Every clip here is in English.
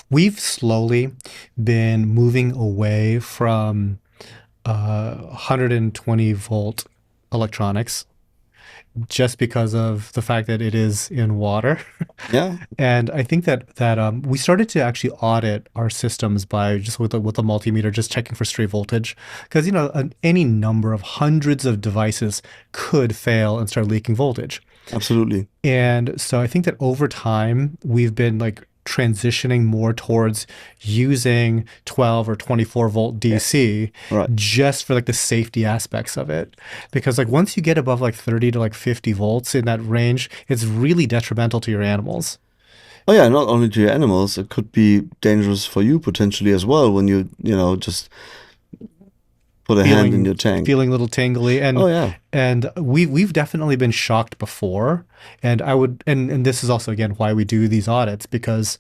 We've slowly been moving away from 120 volt electronics just because of the fact that it is in water. Yeah, And I think that we started to actually audit our systems by just with a multimeter, just checking for stray voltage, because any number of hundreds of devices could fail and start leaking voltage. absolutely. And so I think that over time, we've been like transitioning more towards using 12 or 24 volt Yeah, DC right. just for like the safety aspects of it. Because like once you get above like 30 to like 50 volts in that range, it's really detrimental to your animals. Oh yeah, not only to your animals, it could be dangerous for you potentially as well when just put a hand in Feeling your tank. feeling a little tingly, Oh and yeah. we've definitely been shocked before. And I would and this is also again why we do these audits, because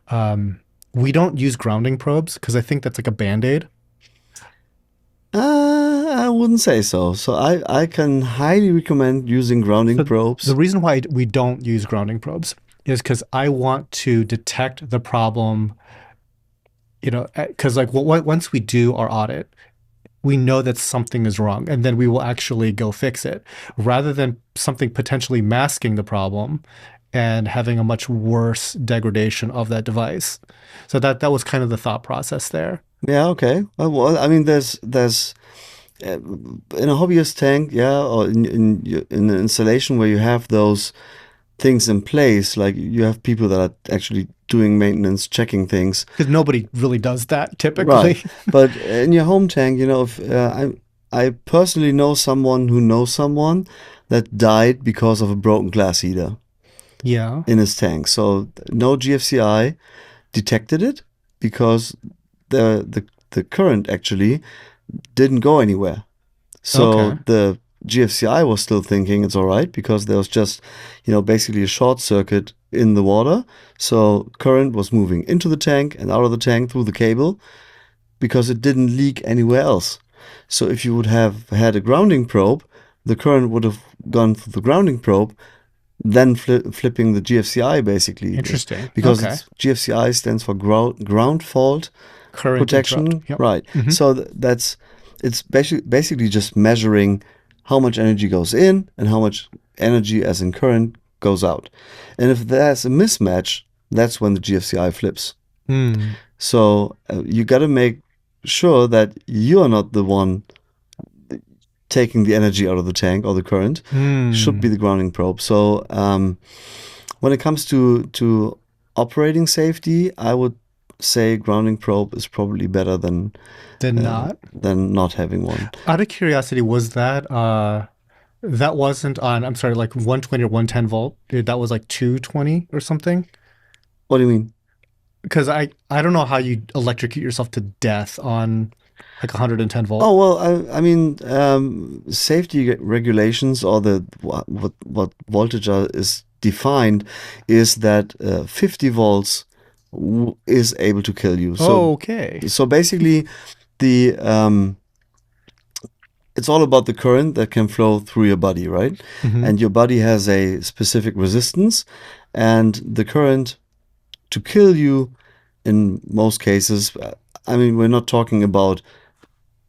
um we don't use grounding probes because I think that's like a band-aid. I wouldn't say so. So I can highly recommend using grounding So the probes. reason why we don't use grounding probes is because I want to detect the problem, because like once we do our audit, we know that something is wrong, and then we will actually go fix it rather than something potentially masking the problem and having a much worse degradation of that device. So that was kind of the thought process there. Yeah, okay. Well, I mean, there's in a hobbyist tank, yeah, or in an installation where you have those things in place, like you have people that are actually doing maintenance, checking things. Because nobody really does that Right. typically. But in your home tank, if I personally know someone who knows someone that died because of a broken glass heater Yeah. in his tank. So no GFCI detected it because the current actually didn't go anywhere. So Okay. the GFCI was still thinking it's all right because there was just, basically a short circuit in the water. So current was moving into the tank and out of the tank through the cable because it didn't leak anywhere else. So if you would have had a grounding probe, the current would have gone through the grounding probe, then flipping the GFCI basically, Interesting. because Okay. it's GFCI stands for ground fault Current interrupt. protection, Yep. right? Hmm. So that's it's basically just measuring how much energy goes in and how much energy, as in current, goes out. And if there's a mismatch, that's when the GFCI flips. Hmm. So you got to make sure that you are not the one taking the energy out of the tank or the current. Should be Hmm. the grounding probe. So when it comes to operating safety, I would say grounding probe is probably better Then not. than not having one. Out of curiosity, was that wasn't on, I'm sorry, like 120 or 110 volt? That was like 220 or something? What do you mean? Because I don't know how you electrocute yourself to death on like 110 volt. Oh well, I mean, safety regulations or the what voltage is defined is that 50 volts is able to kill you. So Oh, okay. so basically, the it's all about the current that can flow through your body, right? Hmm. And your body has a specific resistance, and the current to kill you in most cases. I mean, we're not talking about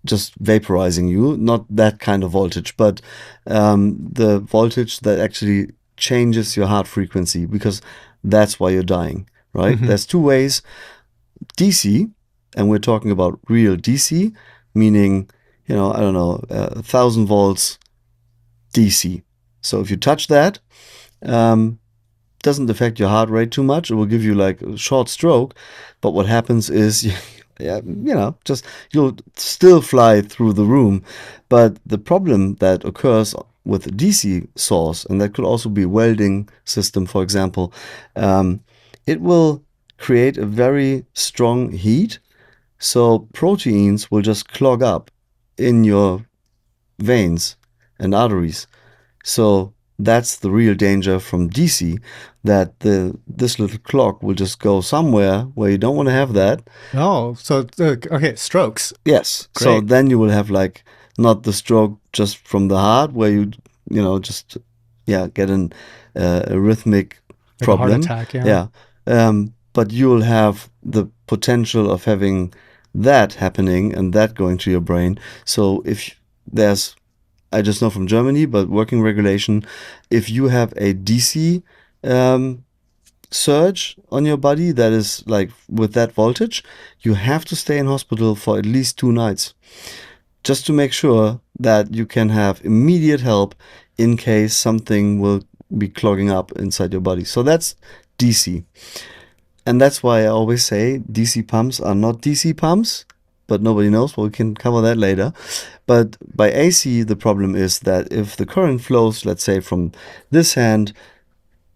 just vaporizing you, not that kind of voltage, but the voltage that actually changes your heart frequency because that's why you're dying, right? Hmm. There's two ways: DC, and we're talking about real DC, meaning, I don't know, 1,000 volts DC. So if you touch that, um, doesn't affect your heart rate too much. It will give you like a short stroke, but what happens is, yeah, just you'll still fly through the room. But the problem that occurs with a DC source, and that could also be welding system, for example, it will create a very strong heat. So proteins will just clog up in your veins and arteries. So that's the real danger from DC, that this little clock will just go somewhere where you don't want to have that. Oh, so okay, strokes. Yes. So Great. then you will have like not the stroke just from the heart where just get a rhythmic Like a heart problem. attack, yeah. Yeah. but you'll have the potential of having that happening and that going to your brain. So if there's, I just know from Germany, but working regulation, if you have a DC surge on your body that is like with that voltage, you have to stay in hospital for at least 2 nights just to make sure that you can have immediate help in case something will be clogging up inside your body. So that's DC. And that's why I always say DC pumps are not DC pumps, but nobody knows. Well, we can cover that later. But by AC, the problem is that if the current flows, let's say, from this hand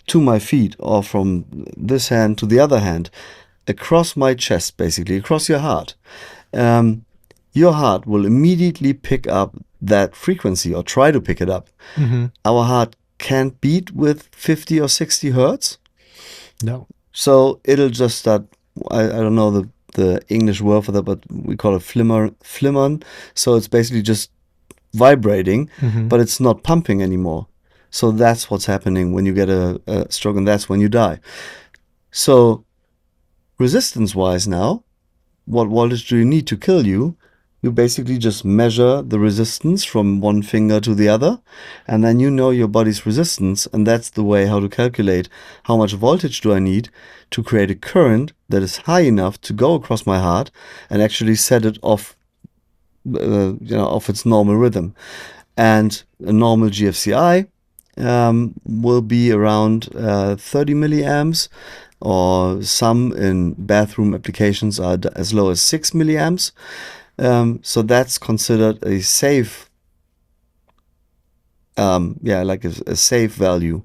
to my feet or from this hand to the other hand, across my chest, basically, across um, your heart will immediately pick up that frequency or try to pick it up. Hmm. Our heart can't beat with 50 or 60 hertz. No. So it'll just start, I don't know the English word for that, but we call it flimmern. So it's basically just vibrating, Hmm. but it's not pumping anymore. So that's what's happening when you get a stroke, and that's when you die. So resistance-wise now, what voltage do you need to kill you? You basically just measure the resistance from one finger to the other, and then you know your body's resistance, and that's the way how to calculate how much voltage do I need to create a current that is high enough to go across my heart and actually set it off, off its normal rhythm. And a normal GFCI will be around 30 milliamps, or some in bathroom applications are as low as 6 milliamps. So that's considered a safe, like a safe value.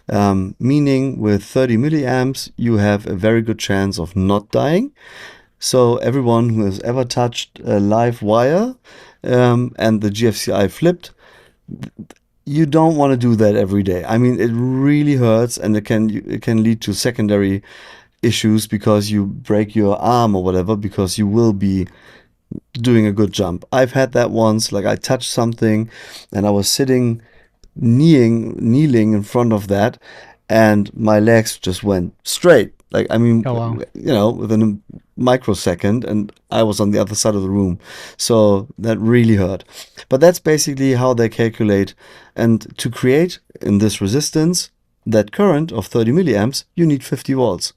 Meaning with 30 milliamps, you have a very good chance of not dying. So everyone who has ever touched a live wire and the GFCI flipped, you don't want to do that every day. I mean, it really hurts, and it can lead to secondary issues because you break your arm or whatever, because you will be doing a good jump. I've had that once. Like, I touched something and I was sitting kneeling in front of that, and my legs just went straight. Like, I mean, Oh, wow. within a microsecond, and I was on the other side of the room. So that really hurt. But that's basically how they calculate. And to create in this resistance that current of 30 milliamps, you need 50 volts.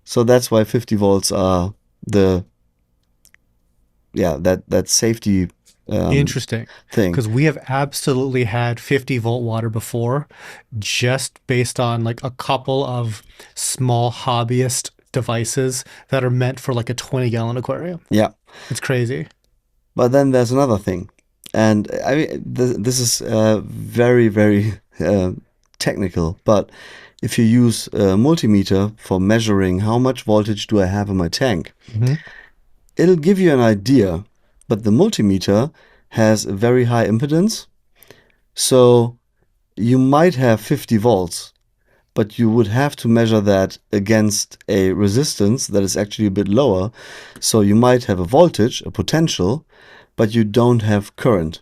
So that's why 50 volts are the, that safety Interesting. thing. Because we have absolutely had 50-volt water before, just based on like a couple of small hobbyist devices that are meant for like a 20-gallon aquarium. Yeah. It's crazy. But then there's another thing. And I mean, this is very, very technical. But if you use a multimeter for measuring how much voltage do I have in my tank, Hmm. it'll give you an idea. But the multimeter has a very high impedance. So you might have 50 volts, but you would have to measure that against a resistance that is actually a bit lower. So you might have a voltage, a potential, but you don't have current.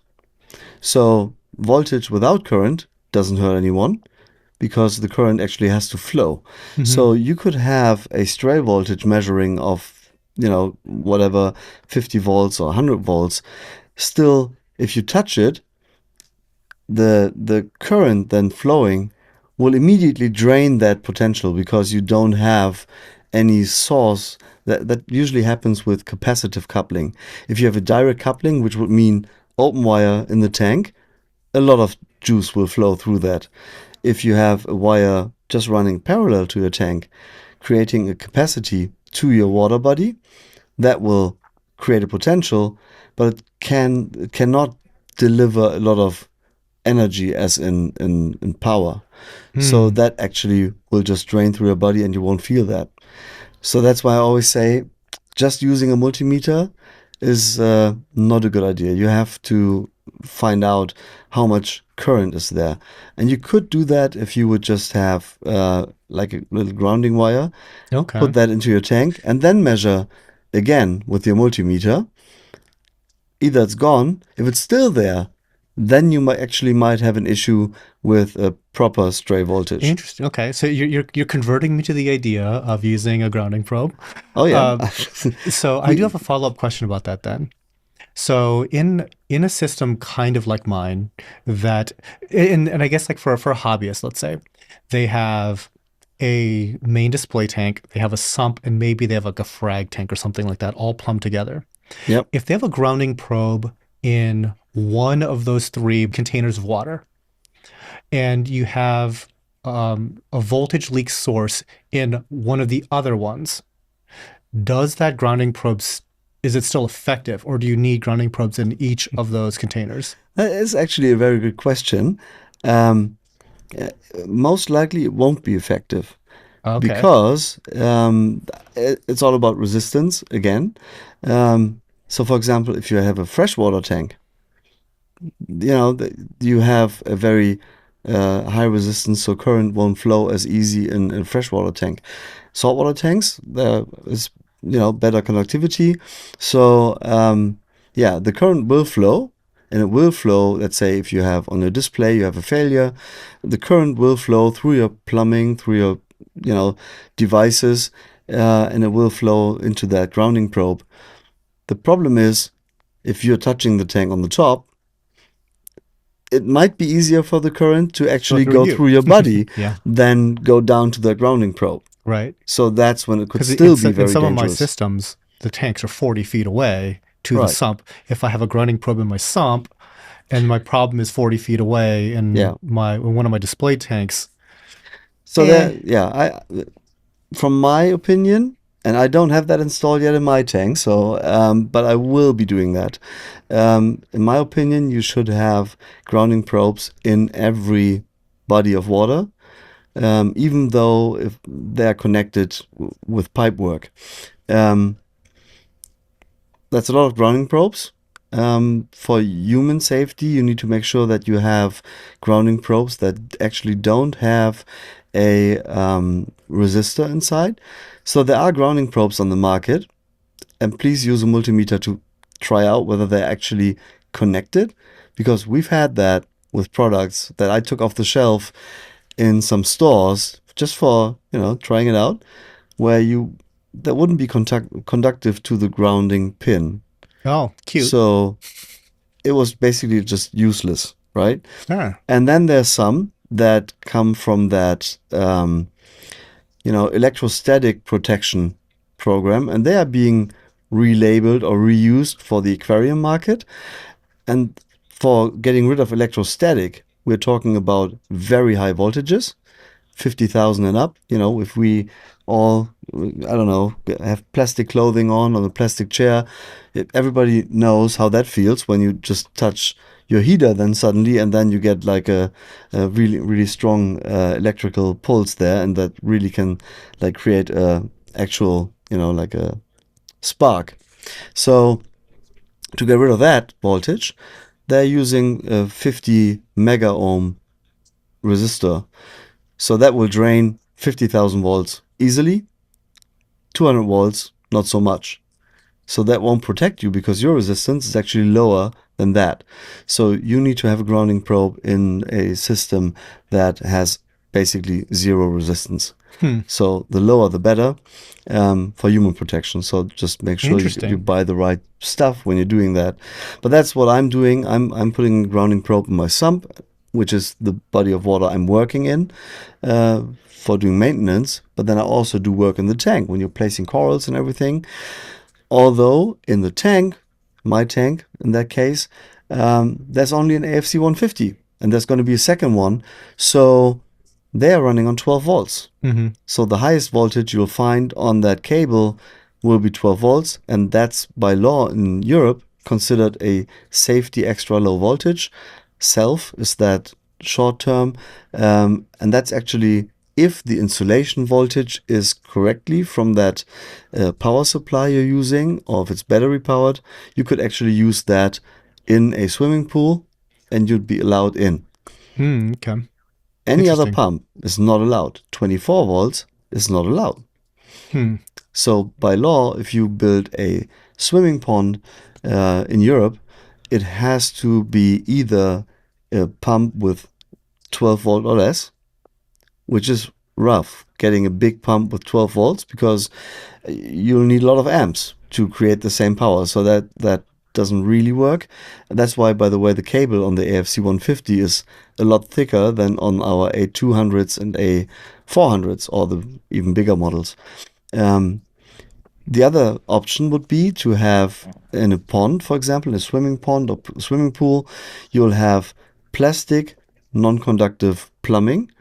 So voltage without current doesn't hurt anyone because the current actually has to flow. Hmm. So you could have a stray voltage measuring of, whatever, 50 volts or 100 volts. Still, if you touch it, the current then flowing will immediately drain that potential because you don't have any source. That usually happens with capacitive coupling. If you have a direct coupling, which would mean open wire in the tank, a lot of juice will flow through that. If you have a wire just running parallel to your tank, creating a capacity to your water body, that will create a potential, but it cannot deliver a lot of energy as in power. So Hmm. that actually will just drain through your body and you won't feel that. So that's why I always say just using a multimeter is not a good idea. You have to find out how much current is there. And you could do that if you would just have like a little grounding wire, Okay. put that into your tank, and then measure again with your multimeter. Either it's gone. If it's still there, then you might have an issue with a proper stray voltage. Interesting. Okay, so you're converting me to the idea of using a grounding probe. Oh yeah. Uh, so I do we have a follow-up question about that then. So in a system kind of like mine, that and I guess like for a hobbyist, let's say, they have a main display tank, they have a sump, and maybe they have like a frag tank or something like that, all plumbed together. Yep. If they have a grounding probe in one of those three containers of water, and you have a voltage leak source in one of the other ones, does that grounding probe is it still effective, or do you need grounding probes in each of those containers? That is actually a very good question. Um, Most likely it won't be effective Okay. because it's all about resistance again. So, for example, if you have a freshwater tank, you have a very high resistance, so current won't flow as easy in a freshwater tank. Saltwater tanks, there is better conductivity, so yeah, the current will flow, and it will flow. Let's say if you have on your display you have a failure, the current will flow through your plumbing, through your devices, and it will flow into that grounding probe. The problem is if you're touching the tank on the top, it might be easier for the current to Go actually through go you. through your body Yeah. than go down to the grounding probe. Right. So that's when it could Because still be in very some of my dangerous. systems, the tanks are 40 feet away to the Right. sump. If I have a grounding probe in my sump and my problem is 40 feet away Yeah. in one of my display tanks, So eh, from my opinion, and I don't have that installed yet in my tank, so but I will be doing that. In my opinion, you should have grounding probes in every body of water, even though if they're connected with pipe work. Um, that's a lot of grounding probes. For human safety, you need to make sure that you have grounding probes that actually don't have a resistor inside. So there are grounding probes on the market, and please use a multimeter to try out whether they're actually connected, because we've had that with products that I took off the shelf in some stores just for trying it out, where you that wouldn't be conductive to the grounding pin. oh, cute. So it was basically just useless, right? Ah, And then there's some that come from that, electrostatic protection program, and they are being relabeled or reused for the aquarium market. And for getting rid of electrostatic, we're talking about very high voltages, 50,000 and up. If we all, I don't know, have plastic clothing on a plastic chair, everybody knows how that feels when you just touch your heater then suddenly, and then you get like a really, really strong electrical pulse there, and that really can like create a actual, like a spark. So to get rid of that voltage, they're using a 50 mega ohm resistor. So that will drain 50,000 volts easily, 200 volts, not so much. So that won't protect you because your resistance is actually lower than that. So you need to have a grounding probe in a system that has basically zero resistance. hmm. So the lower the better for human protection. So just make sure you Interesting. buy the right stuff when you're doing that. But that's what I'm doing. I'm putting a grounding probe in my sump, which is the body of water I'm working in for doing maintenance. But then I also do work in the tank when you're placing corals and everything. Although in the tank, my tank in that case, there's only an AFC 150, and there's going to be a second one. So they are running on 12 volts. Hmm. So the highest voltage you'll find on that cable will be 12 volts, and that's by law in Europe considered a safety extra low voltage. Self is that short term, and that's actually if the insulation voltage is correctly from that power supply you're using, or if it's battery powered, you could actually use that in a swimming pool and you'd be allowed in. Hmm, okay. Any other Interesting. pump is not allowed. 24 volts is not allowed. Hmm. So by law, if you build a swimming pond in Europe it has to be either a pump with 12 volt or less, which is rough, getting a big pump with 12 volts, because you'll need a lot of amps to create the same power. So that doesn't really work. And that's why, by the way, the cable on the AFC 150 is a lot thicker than on our A200s and A400s, or the even bigger models. The other option would be to have, in a pond, for example, in a swimming pond or swimming pool, you'll have plastic non-conductive plumbing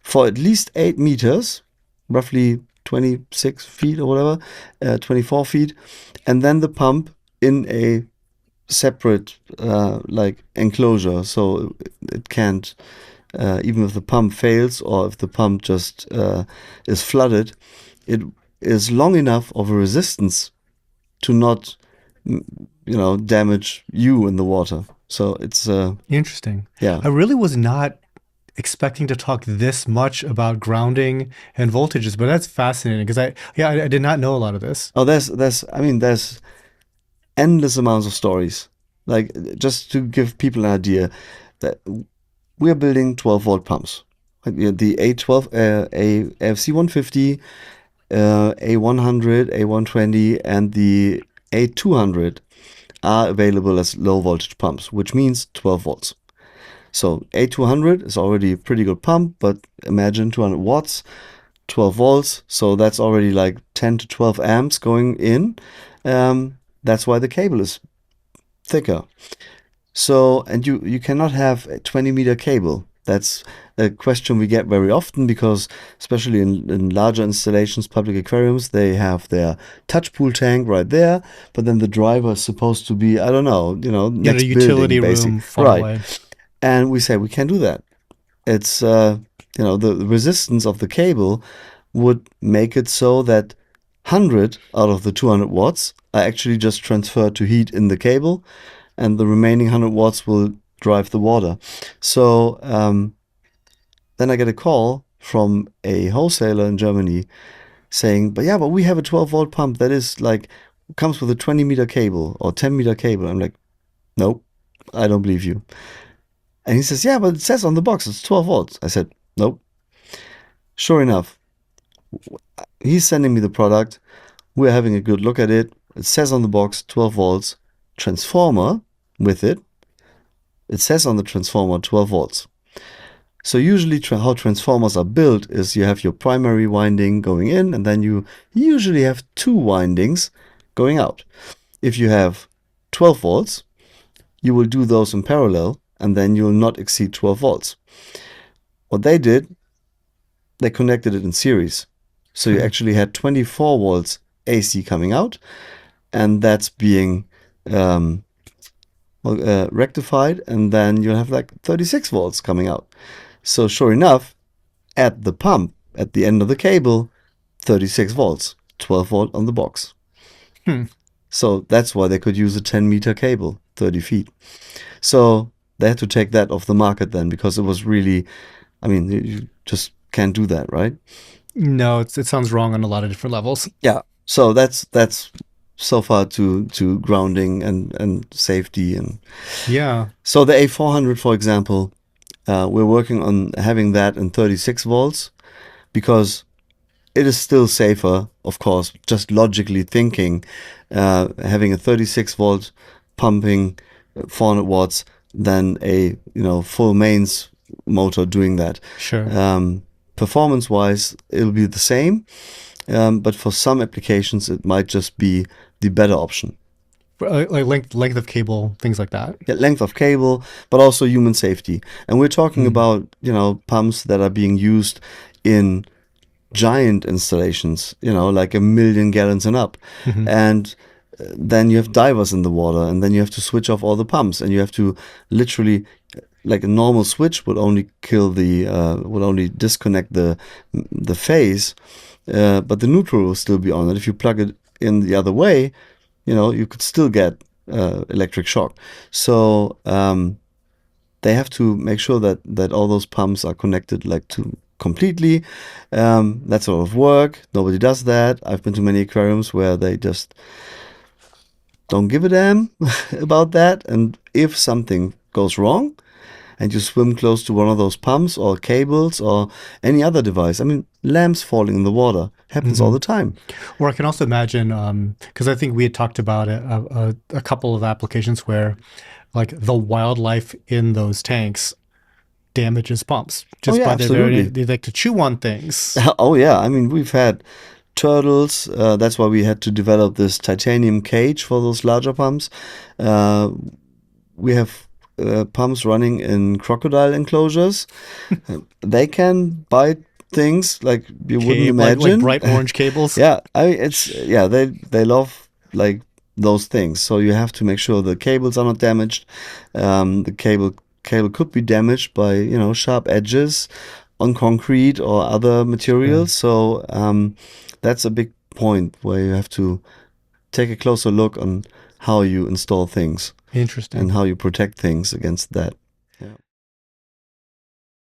for at least 8 meters, roughly 26 feet or whatever, 24 feet, and then the pump in a separate like enclosure, so it can't, even if the pump fails or if the pump just is flooded, it is long enough of a resistance to not, damage you in the water. So it's Interesting. yeah. I really was not expecting to talk this much about grounding and voltages, but that's fascinating because I did not know a lot of this. Oh, there's endless amounts of stories. Like, just to give people an idea, that we're building 12 volt pumps. Like, the A12, AFC 150, A100, A120, and the A200 are available as low voltage pumps, which means 12 volts. So A200 is already a pretty good pump, but imagine 200 watts, 12 volts. So that's already like 10 to 12 amps going in. That's why the cable is thicker. So, and you cannot have a 20-meter cable. That's a question we get very often, because especially in larger installations, public aquariums, they have their touch pool tank right there, but then the driver is supposed to be, I don't know, In a next utility building, basically. room far Right. away. And we say we can't do that. It's, the resistance of the cable would make it so that 100 out of the 200 watts are actually just transferred to heat in the cable, and the remaining 100 watts will drive the water. So then I get a call from a wholesaler in Germany saying, but we have a 12 volt pump that is like, comes with a 20-meter cable or 10-meter cable. I'm like, nope, I don't believe you. And he says, yeah, but it says on the box it's 12 volts. I said, nope. Sure enough, he's sending me the product. We're having a good look at it. It says on the box 12 volts, transformer with it. It says on the transformer 12 volts. So usually how transformers are built is you have your primary winding going in, and then you usually have 2 windings going out. If you have 12 volts, you will do those in parallel, and then you'll not exceed 12 volts. What they did, they connected it in series. So you actually had 24 volts AC coming out, and that's being rectified, and then you'll have like 36 volts coming out. So sure enough, at the pump, at the end of the cable, 36 volts, 12 volt on the box. So that's why they could use a 10-meter cable, 30 feet. So they had to take that off the market then, because it was really, you just can't do that, right? No, it sounds wrong on a lot of different levels. Yeah. So that's so far to grounding and safety. And Yeah. so the A400, for example, we're working on having that in 36 volts, because it is still safer, of course, just logically thinking, having a 36 volt pumping 400 watts than a full mains motor doing that. Sure. Performance wise, it'll be the same, but for some applications, it might just be the better option. Like length of cable, things like that. Yeah, length of cable, but also human safety. And we're talking about, pumps that are being used in giant installations, like 1 million gallons and up. And then you have divers in the water, and then you have to switch off all the pumps, and you have to literally, like a normal switch would only would only disconnect the phase, but the neutral will still be on. And if you plug it in the other way, you could still get electric shock. So they have to make sure that all those pumps are connected to completely. That's a lot of work. Nobody does that. I've been to many aquariums where they just don't give a damn about that, and if something goes wrong and you swim close to one of those pumps or cables or any other device. I mean, lamps falling in the water happens all Hmm. the time. Or I can also imagine, because I think we had talked about a couple of applications where, like, the wildlife in those tanks damages pumps Oh just yeah, by their very, absolutely. they like to chew on things. Oh yeah, I mean, we've had turtles. That's why we had to develop this titanium cage for those larger pumps. Uh, we have pumps running in crocodile enclosures. They can bite things like you wouldn't Like imagine. bright orange cables. Yeah, they love like those things. So you have to make sure the cables are not damaged. The cable could be damaged by sharp edges on concrete or other Yeah, materials. So that's a big point where you have to take a closer look on how you install things and interesting. how you protect things against that.